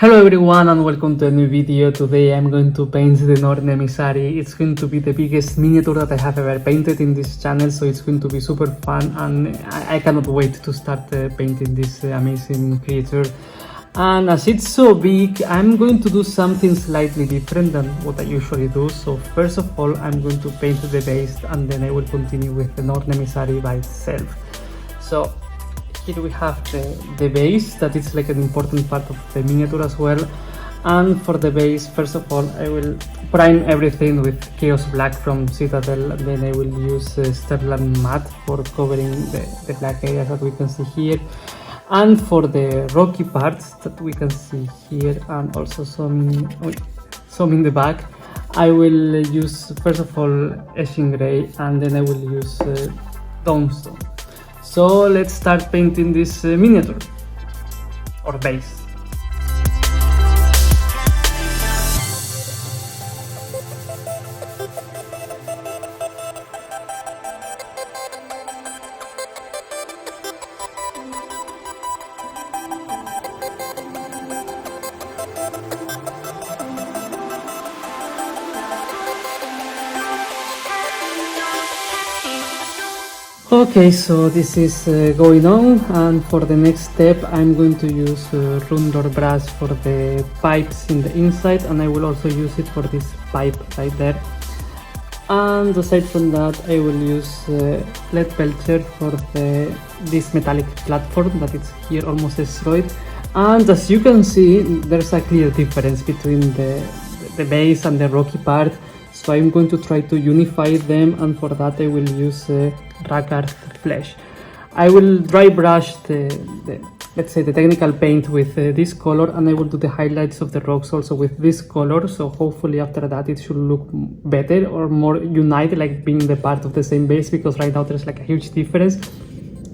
Hello everyone and welcome to a new video. Today I'm going to paint the Norn Emissary. It's going to be the biggest miniature that I have ever painted in this channel, so it's going to be super fun and I cannot wait to start painting this amazing creature. And as it's so big, I'm going to do something slightly different than what I usually do. So first of all, I'm going to paint the base and then I will continue with the Norn Emissary by itself. So here we have the base, that is like an important part of the miniature as well. And for the base, first of all, I will prime everything with Chaos Black from Citadel, and then I will use Sterling Matte for covering the black areas that we can see here. And for the rocky parts that we can see here and also some in the back, I will use first of all Etching Grey and then I will use Tombstone. So let's start painting this miniature or base. Okay, so this is going on, and for the next step I'm going to use Rundor brush for the pipes in the inside, and I will also use it for this pipe right there. And aside from that, I will use Lead Belcher for this metallic platform that is here almost destroyed. And as you can see, there's a clear difference between the base and the rocky part. So I'm going to try to unify them, and for that I will use Rackard Flesh. I will dry brush let's say the technical paint with this color, and I will do the highlights of the rocks also with this color. So hopefully after that it should look better or more united, like being the part of the same base, because right now there's like a huge difference.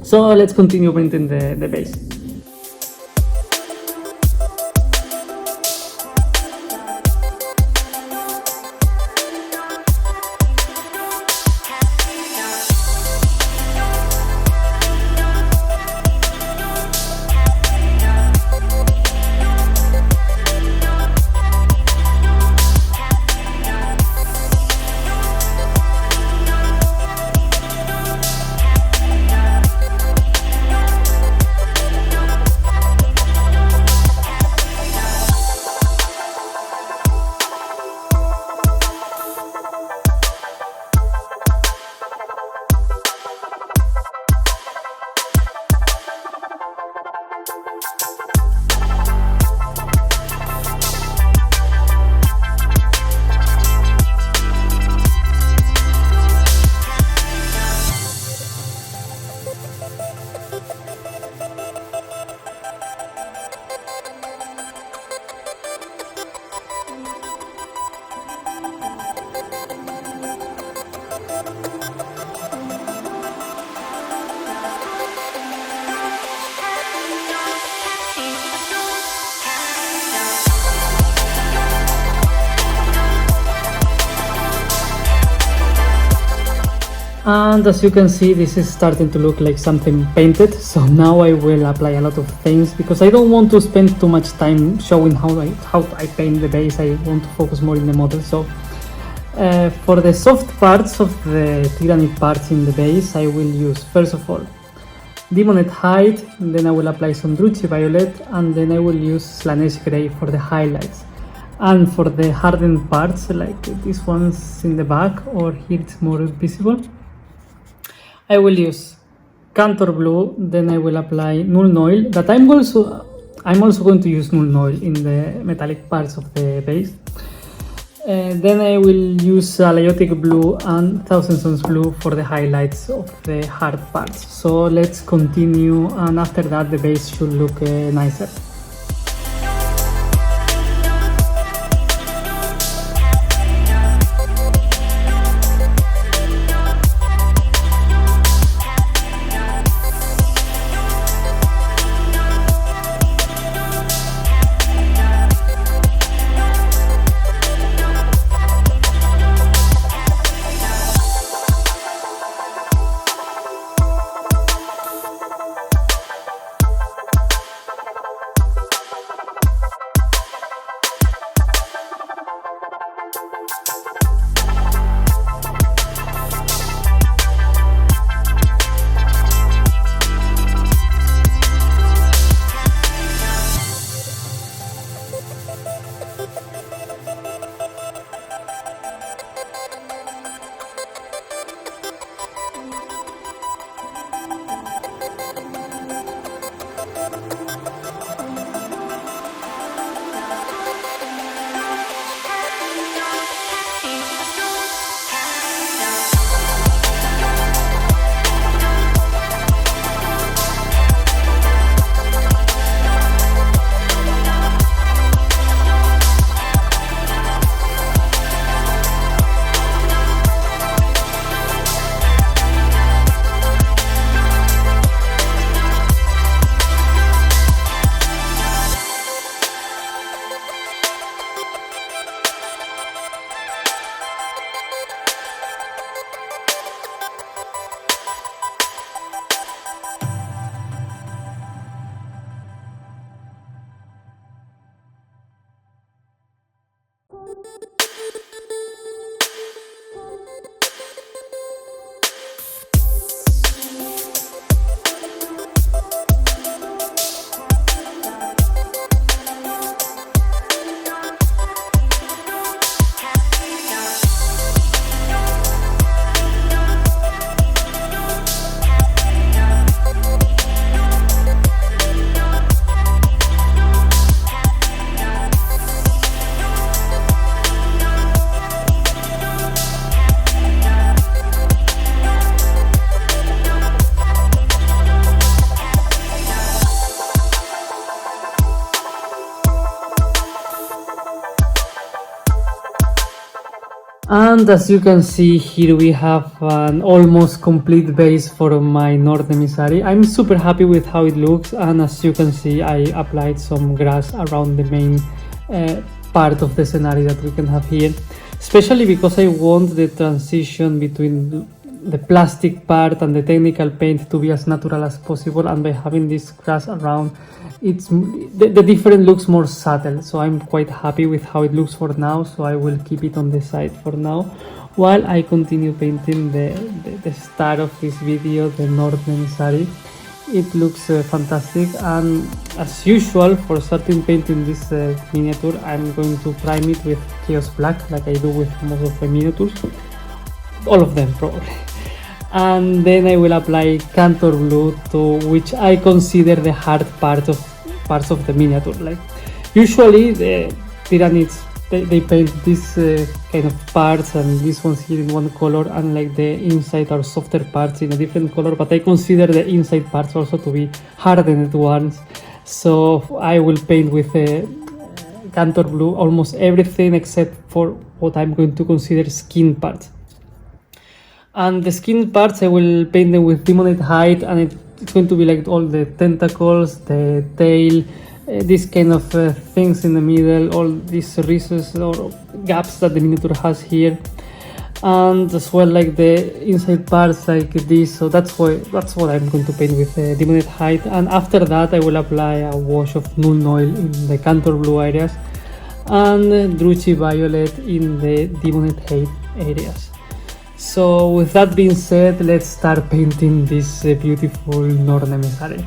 So let's continue painting the base. And as you can see, this is starting to look like something painted. So now I will apply a lot of things because I don't want to spend too much time showing how I paint the base. I want to focus more in the model. So for the soft parts of the Tyranid parts in the base, I will use first of all Demonite Hide, then I will apply some Druchii Violet, and then I will use Slanesh Grey for the highlights. And for the hardened parts, like these ones in the back or here it's more visible, I will use Cantor Blue, then I will apply Nuln Oil, that I'm also going to use Nuln Oil in the metallic parts of the base. Then I will use Aleiotic Blue and Thousand Suns Blue for the highlights of the hard parts. So let's continue, and after that the base should look nicer. And as you can see here, we have an almost complete base for my Norn Emissary. I'm super happy with how it looks, and as you can see, I applied some grass around the main part of the scenario that we can have here, especially because I want the transition between the plastic part and the technical paint to be as natural as possible, and by having this grass around, the difference looks more subtle. So I'm quite happy with how it looks for now, so I will keep it on the side for now while I continue painting the start of this video, the Norn Emissary. It looks fantastic, and as usual for starting painting this miniature, I'm going to prime it with Chaos Black like I do with most of the miniatures, all of them probably. And then I will apply Cantor Blue, to which I consider the hard parts of the miniature. Like usually the Tyranids, they paint this kind of parts and these ones here in one color, and like the inside are softer parts in a different color, but I consider the inside parts also to be hardened ones. So I will paint with Cantor Blue almost everything except for what I'm going to consider skin parts. And the skin parts I will paint them with Demonite Hide, and it's going to be like all the tentacles, the tail, these kind of things in the middle, all these recesses or gaps that the miniature has here, and as well like the inside parts like this. So that's what I'm going to paint with Demonite Hide, and after that I will apply a wash of Null Oil in the Cantor Blue areas and Druchii Violet in the Demonite Hide areas. So with that being said, let's start painting this beautiful Norn Emissary.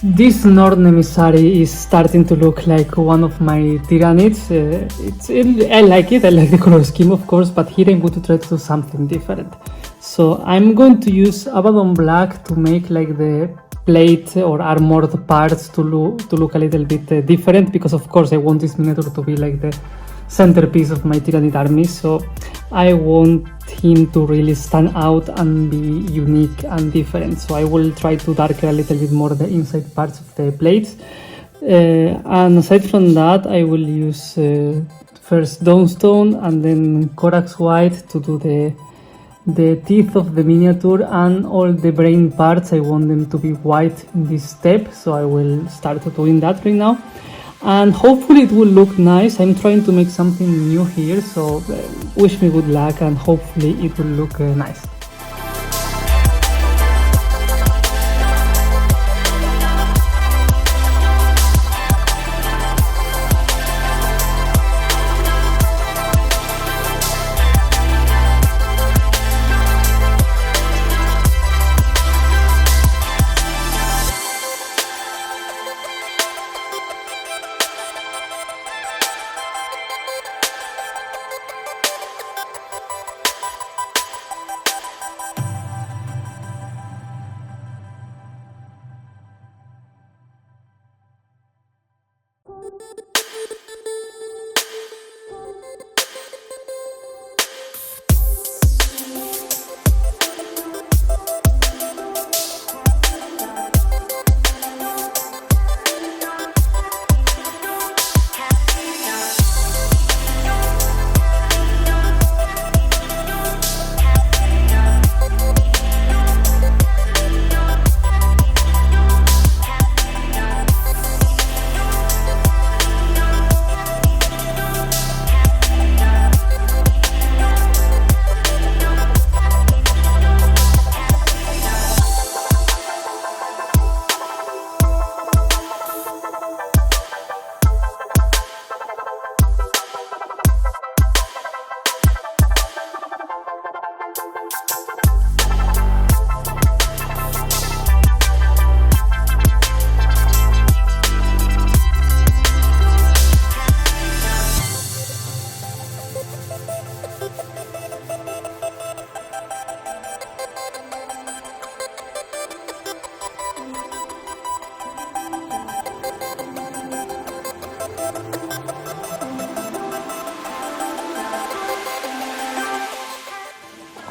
This Norn Emissary is starting to look like one of my Tyranids. I like it, I like the color scheme of course, but here I'm going to try to do something different. So I'm going to use Abaddon Black to make like the plate or armored parts to look a little bit different, because of course I want this miniature to be like the centerpiece of my Tyranid army, so I want him to really stand out and be unique and different. So I will try to darken a little bit more the inside parts of the plates, and aside from that I will use first Dawnstone and then Corax White to do the teeth of the miniature, and all the brain parts I want them to be white in this step, so I will start doing that right now. And hopefully it will look nice. I'm trying to make something new here, so wish me good luck and hopefully it will look nice.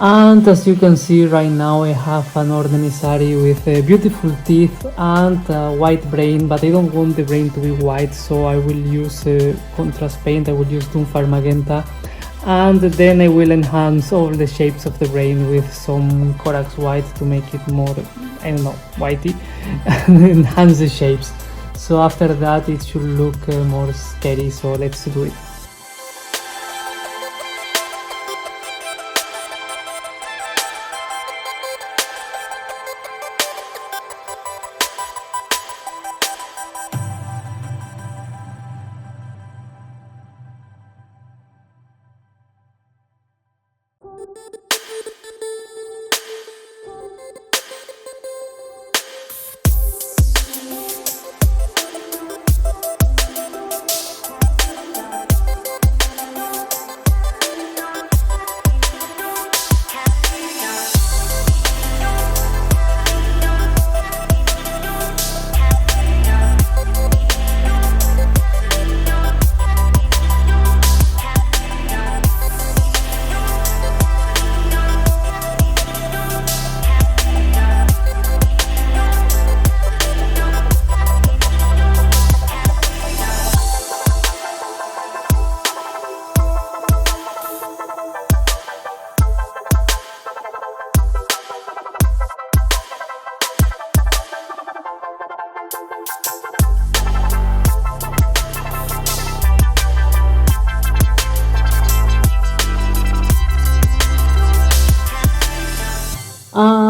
And as you can see right now, I have an Norn Emissary with beautiful teeth and white brain, but I don't want the brain to be white, so I will use contrast paint. I will use Doomfire Magenta, and then I will enhance all the shapes of the brain with some Corax White to make it more, I don't know, whitey, and enhance the shapes. So after that it should look more scary, so let's do it.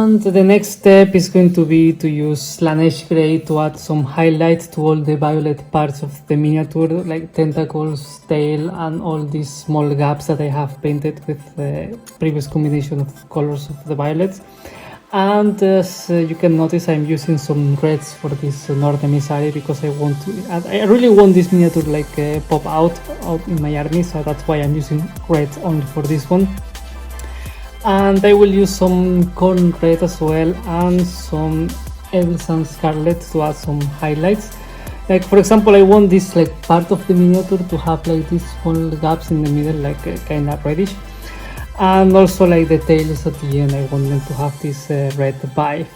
And the next step is going to be to use Slanesh Grey to add some highlight to all the violet parts of the miniature, like tentacles, tail, and all these small gaps that I have painted with the previous combination of colors of the violets. And as you can notice, I'm using some reds for this Norn Emissary because I really want this miniature like pop out in my army, so that's why I'm using red only for this one. And I will use some corn red as well and some Elsan Scarlet to add some highlights. Like for example, I want this like part of the miniature to have like these small gaps in the middle, like kind of reddish. And also like the tails at the end, I want them to have this red vibe.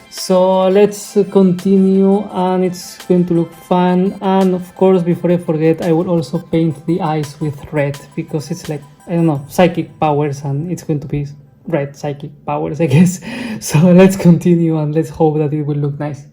So let's continue, and it's going to look fun. And of course, before I forget, I will also paint the eyes with red because it's like, I don't know, psychic powers, and it's going to be red psychic powers, I guess. So let's continue and let's hope that it will look nice.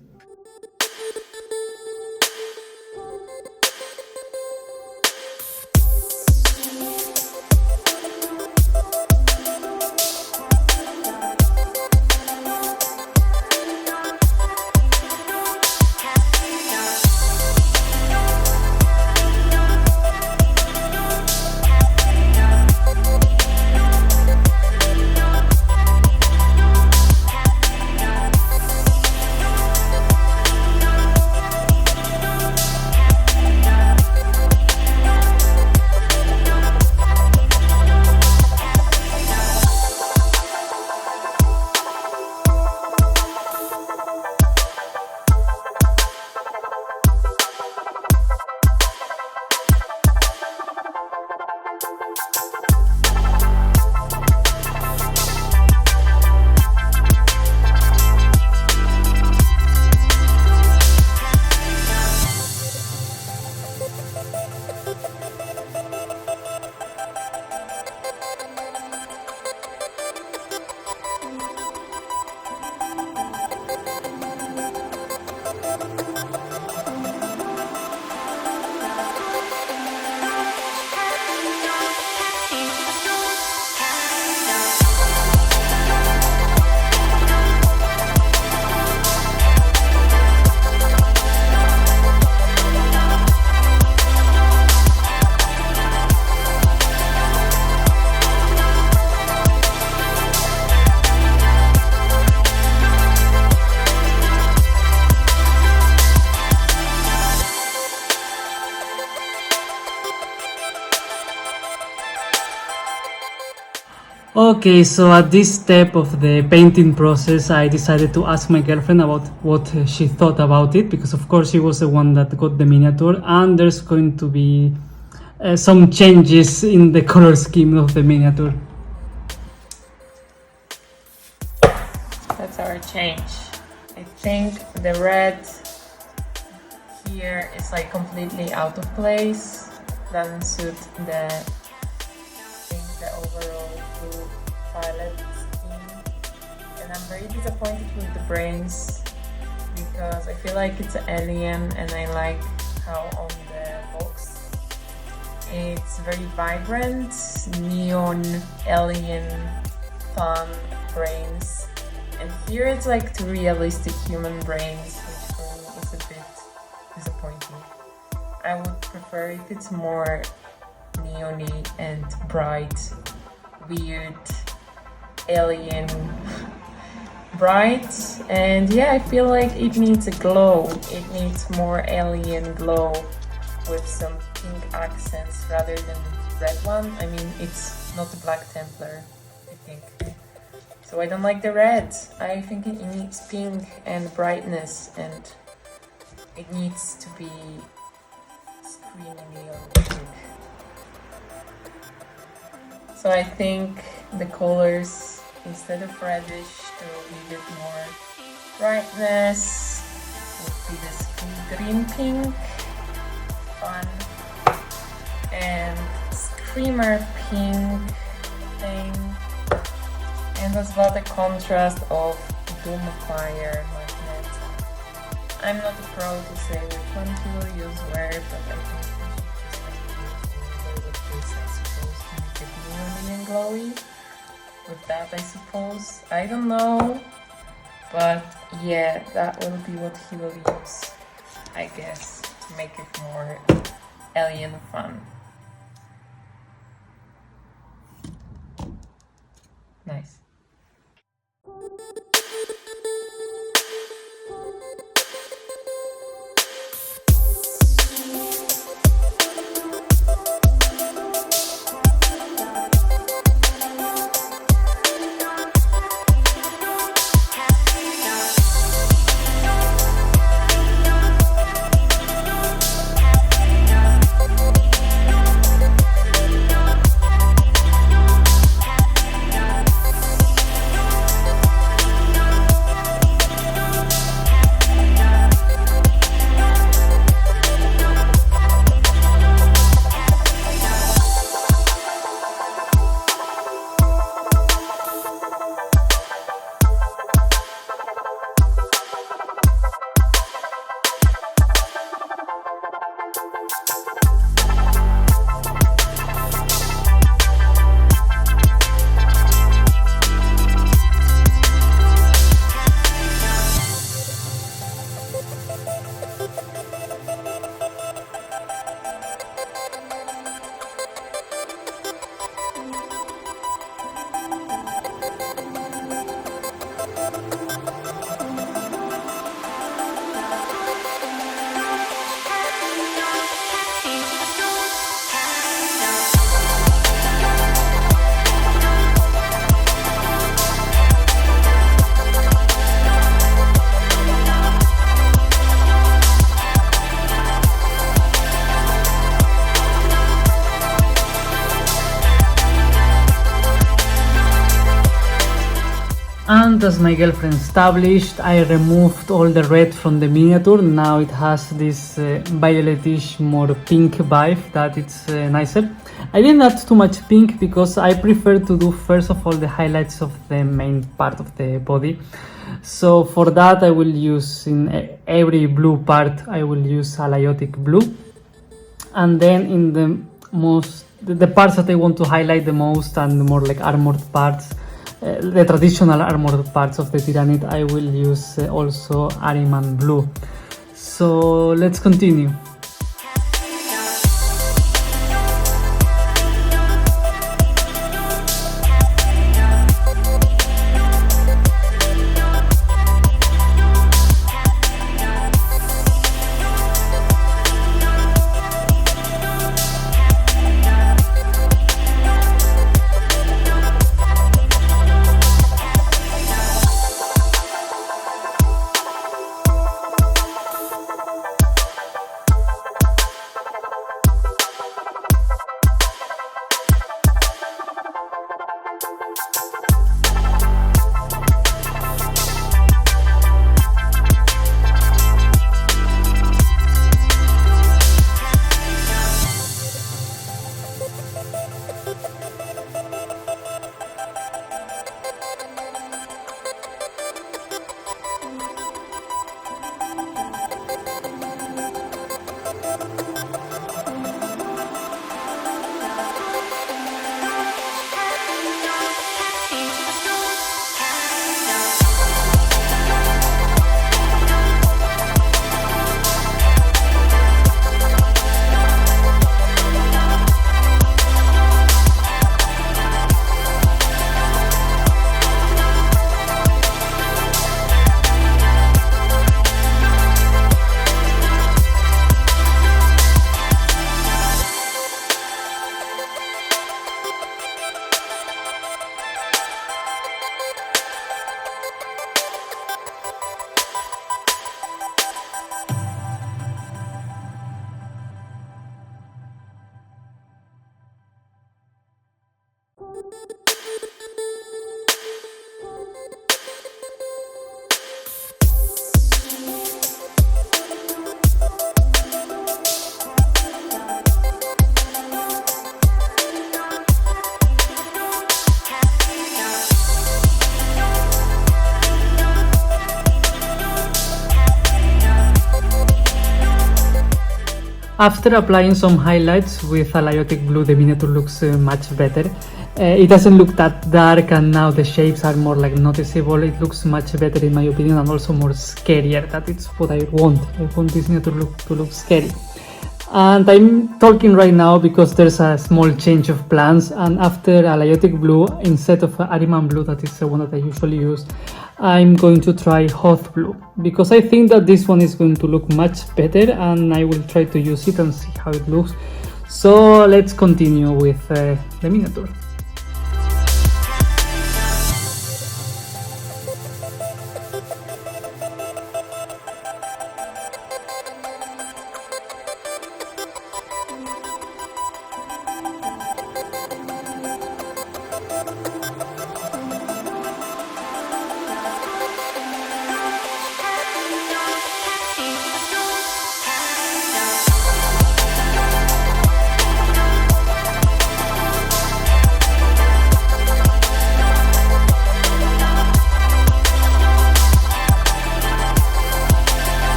Okay, so at this step of the painting process, I decided to ask my girlfriend about what she thought about it, because of course she was the one that got the miniature, and there's going to be some changes in the color scheme of the miniature. That's our change. I think the red here is like completely out of place, doesn't suit the overall blue violet scheme, and I'm very disappointed with the brains because I feel like it's an alien, and I like how on the box it's very vibrant, neon, alien, fun brains, and here it's like two realistic human brains, which for me is a bit disappointing. I would prefer if it's more neon-y and bright, weird, alien, bright, and yeah, I feel like it needs a glow. It needs more alien glow with some pink accents rather than red one. I mean, it's not a Black Templar, I think. So I don't like the red. I think it needs pink and brightness, and it needs to be screaming neon pink. So I think the colors, instead of reddish, to give it more brightness, would be this green pink, fun, and screamer pink thing, and as well the contrast of Doomfire magnet. I'm not a pro to say which one to use where, but I think we should just like use with this, I suppose, to make it neon and glowy. With that, I suppose. I don't know. But yeah, that will be what he will use, I guess, to make it more alien fun. Nice. And as my girlfriend established, I removed all the red from the miniature. Now it has this violetish, more pink vibe that it's nicer. I didn't add too much pink because I prefer to do first of all the highlights of the main part of the body. So for that I will use in every blue part, I will use aliotic blue. And then in the parts that I want to highlight the most and the more like armored parts, the traditional armored parts of the Tyranid, I will use also Ahriman blue. So let's continue. After applying some highlights with aliotic blue, the miniature looks much better. It doesn't look that dark, and now the shapes are more like noticeable. It looks much better in my opinion, and also more scarier. That is what I want. I want this miniature to look scary. And I'm talking right now because there's a small change of plans, and after Alayotic Blue, instead of Ariman Blue, that is the one that I usually use, I'm going to try Hoth Blue, because I think that this one is going to look much better, and I will try to use it and see how it looks. So let's continue with the miniature.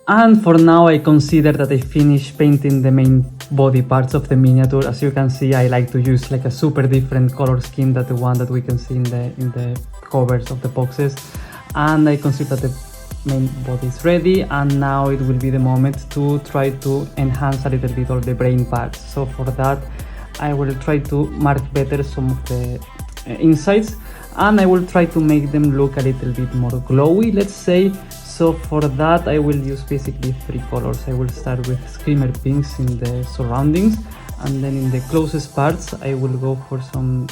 And for now I consider that I finished painting the main body parts of the miniature. As you can see, I like to use like a super different color scheme than the one that we can see in the covers of the boxes. And I consider that the main body is ready, and now it will be the moment to try to enhance a little bit all the brain parts. So for that I will try to mark better some of the insides, and I will try to make them look a little bit more glowy, let's say. So for that I will use basically 3 colors. I will start with Screamer Pinks in the surroundings, and then in the closest parts I will go for some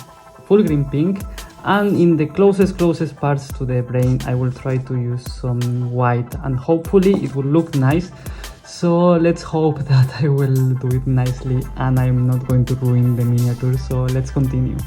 full green pink, and in the closest parts to the brain I will try to use some white, and hopefully it will look nice. So let's hope that I will do it nicely and I'm not going to ruin the miniature. So let's continue.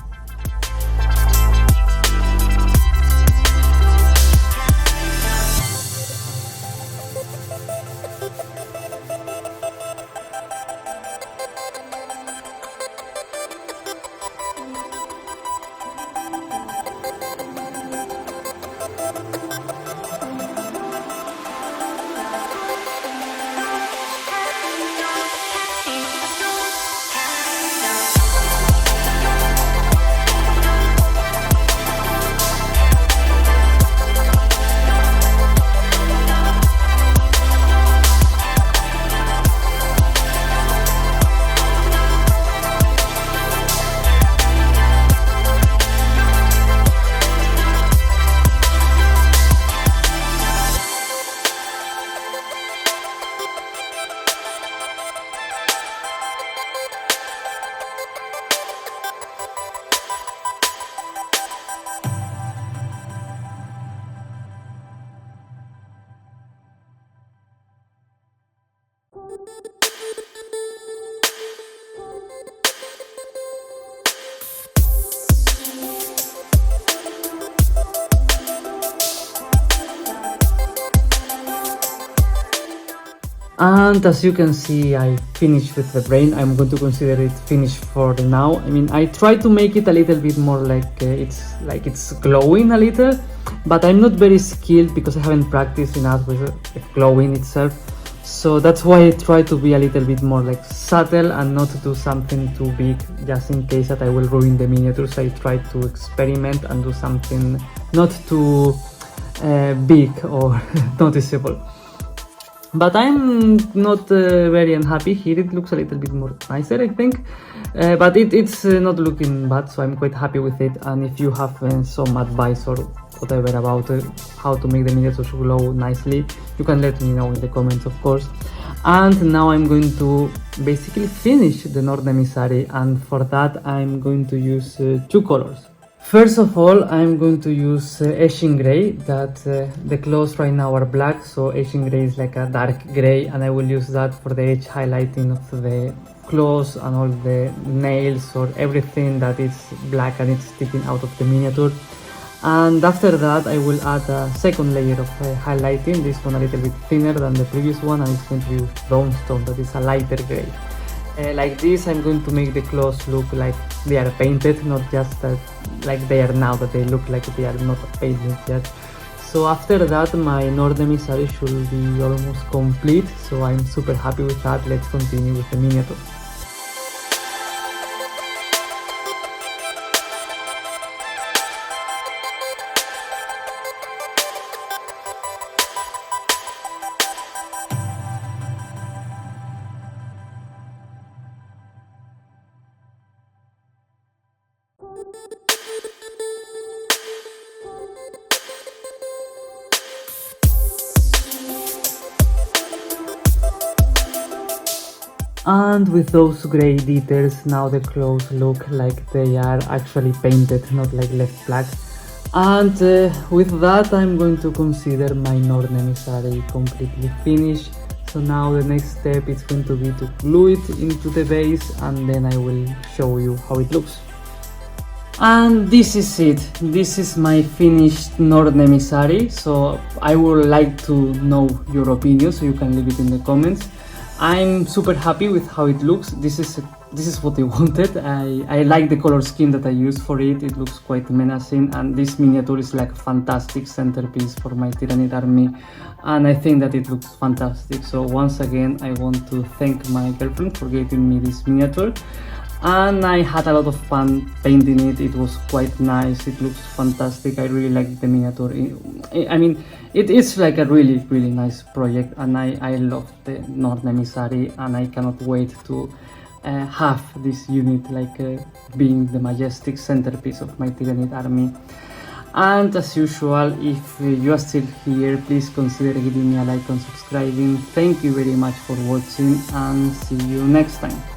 And as you can see, I finished with the brain. I'm going to consider it finished for now. I mean, I try to make it a little bit more like it's glowing a little, but I'm not very skilled because I haven't practiced enough with glowing itself. So that's why I try to be a little bit more like subtle and not do something too big, just in case that I will ruin the miniatures. I try to experiment and do something not too big or noticeable. But I'm not very unhappy here. It looks a little bit more nicer, I think, but it's not looking bad, so I'm quite happy with it. And if you have some advice or whatever about how to make the miniatures glow nicely, you can let me know in the comments, of course. And now I'm going to basically finish the Norn Emissary, and for that I'm going to use two colors. First of all, I'm going to use Ashen Grey, that the clothes right now are black, so Ashen Grey is like a dark grey, and I will use that for the edge highlighting of the clothes and all the nails or everything that is black and it's sticking out of the miniature. And after that I will add a second layer of highlighting, this one a little bit thinner than the previous one, and it's going to be brownstone, that is a lighter grey. Like this, I'm going to make the clothes look like they are painted, not just like they are now, that they look like they are not painted yet. So after that, my Norn Emissary should be almost complete, so I'm super happy with that. Let's continue with the miniature. And with those grey details, now the clothes look like they are actually painted, not like left black. And with that, I'm going to consider my Norn Emissary completely finished. So now the next step is going to be to glue it into the base, and then I will show you how it looks. And this is it. This is my finished Norn Emissary. So I would like to know your opinion, so you can leave it in the comments. I'm super happy with how it looks. This is what I wanted. I like the color scheme that I used for it. It looks quite menacing, and this miniature is like a fantastic centerpiece for my Tyranid army, and I think that it looks fantastic. So once again, I want to thank my girlfriend for giving me this miniature, and I had a lot of fun painting it. It was quite nice. It looks fantastic. I really like the miniature. I mean, it is like a really nice project, and I love the Norn Emissary, and I cannot wait to have this unit like being the majestic centerpiece of my Tyranid army. And as usual, if you are still here, please consider giving me a like and subscribing. Thank you very much for watching, and see you next time.